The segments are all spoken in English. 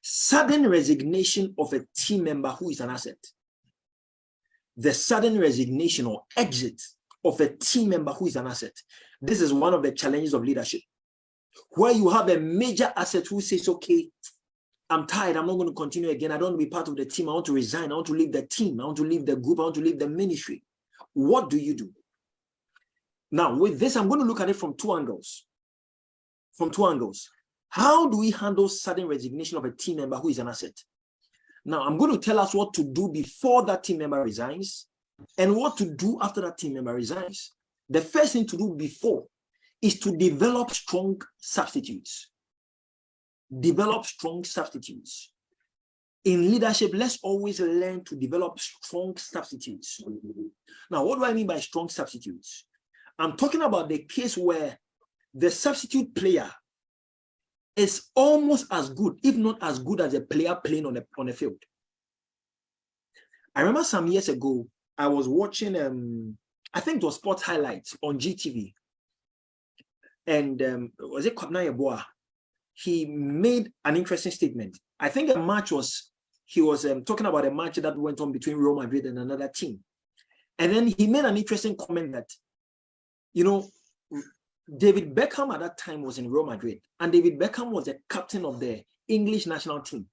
Sudden resignation of a team member who is an asset. The sudden resignation or exit of a team member who is an asset. This is one of the challenges of leadership, where you have a major asset who says, okay, I'm tired, I'm not going to continue again, I don't want to be part of the team, I want to resign, I want to leave the team, I want to leave the group, I want to leave the ministry. What do you do? Now, with this, I'm going to look at it from two angles. How do we handle sudden resignation of a team member who is an asset? Now, I'm going to tell us what to do before that team member resigns and what to do after that team member resigns. The first thing to do before is to develop strong substitutes. Develop strong substitutes. In leadership, let's always learn to develop strong substitutes. Now, what do I mean by strong substitutes? I'm talking about the case where the substitute player is almost as good, if not as good as a player playing on the field. I remember some years ago, I was watching, I think it was Sports Highlights on GTV. And was it Kwabena Yeboah? He made an interesting statement. I think the match was, he was talking about a match that went on between Real Madrid and another team. And then he made an interesting comment that, you know, David Beckham at that time was in Real Madrid, and David Beckham was the captain of the English national team.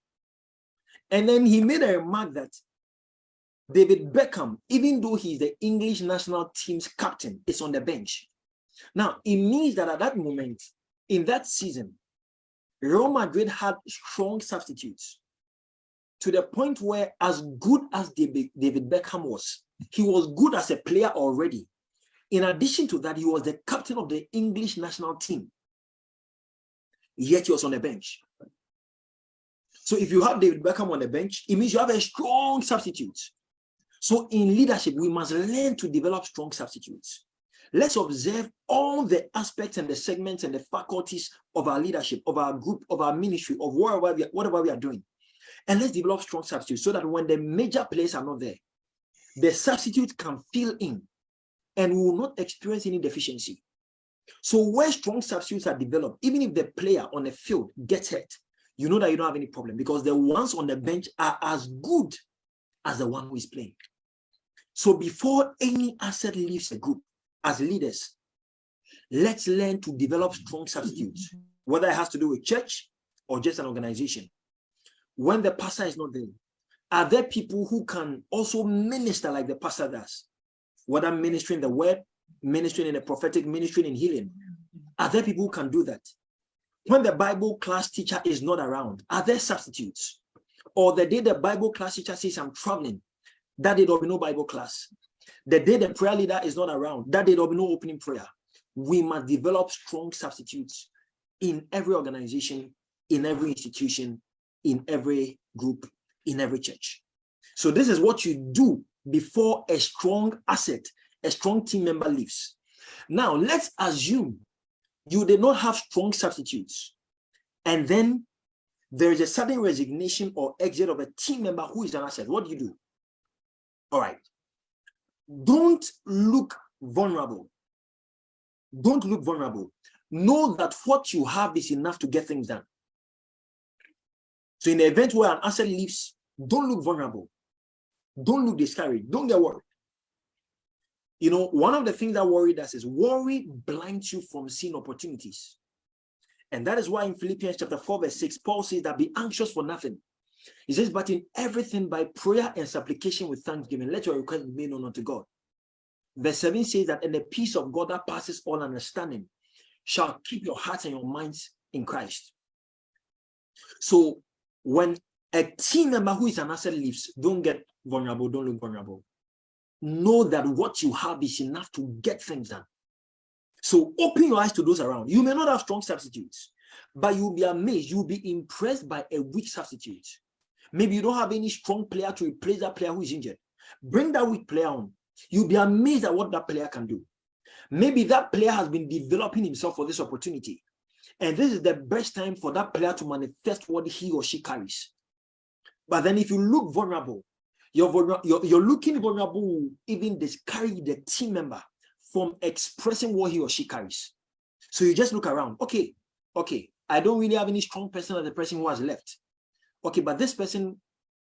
And then he made a remark that David Beckham, even though he's the English national team's captain, is on the bench. Now, it means that at that moment, in that season, Real Madrid had strong substitutes to the point where, as good as David Beckham was, he was good as a player already. In addition to that, he was the captain of the English national team. Yet he was on the bench. So if you have David Beckham on the bench, it means you have a strong substitute. So in leadership, we must learn to develop strong substitutes. Let's observe all the aspects and the segments and the faculties of our leadership, of our group, of our ministry, of whatever we are doing. And let's develop strong substitutes so that when the major players are not there, the substitute can fill in and we will not experience any deficiency. So where strong substitutes are developed, even if the player on the field gets hurt, you know that you don't have any problem because the ones on the bench are as good as the one who is playing. So before any asset leaves a group, as leaders, let's learn to develop strong substitutes, whether it has to do with church or just an organization. When the pastor is not there, are there people who can also minister like the pastor does? Whether ministering the word, ministering in the prophetic, ministering in healing. Are there people who can do that? When the Bible class teacher is not around, are there substitutes? Or the day the Bible class teacher says, I'm traveling, that day there will be no Bible class. The day the prayer leader is not around, that day there will be no opening prayer. We must develop strong substitutes in every organization, in every institution, in every group, in every church. So this is what you do before a strong asset, a strong team member leaves. Now, let's assume you did not have strong substitutes, and then there is a sudden resignation or exit of a team member who is an asset. What do you do? All right. Don't look vulnerable. Don't look vulnerable. Know that what you have is enough to get things done. So in the event where an asset leaves, don't look vulnerable. Don't look discouraged. Don't get worried. You know, one of the things that worry us is worry blinds you from seeing opportunities. And that is why in Philippians chapter 4, verse 6, Paul says that be anxious for nothing. He says, but in everything by prayer and supplication with thanksgiving, let your request be made known unto God. Verse 7 says that, and the peace of God that passes all understanding shall keep your hearts and your minds in Christ. So when a team member who is an asset leaves, don't get vulnerable, don't look vulnerable. Know that what you have is enough to get things done. So open your eyes to those around. You may not have strong substitutes, but you'll be amazed, you'll be impressed by a weak substitute. Maybe you don't have any strong player to replace that player who is injured. Bring that weak player on. You'll be amazed at what that player can do. Maybe that player has been developing himself for this opportunity. And this is the best time for that player to manifest what he or she carries. But then if you look vulnerable, you're looking vulnerable, even discourage the team member from expressing what he or she carries. So you just look around. Okay, I don't really have any strong person as the person who has left. okay, but this person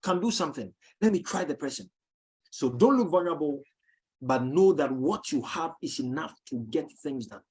can do something. Let me try the person. So don't look vulnerable, but know that what you have is enough to get things done.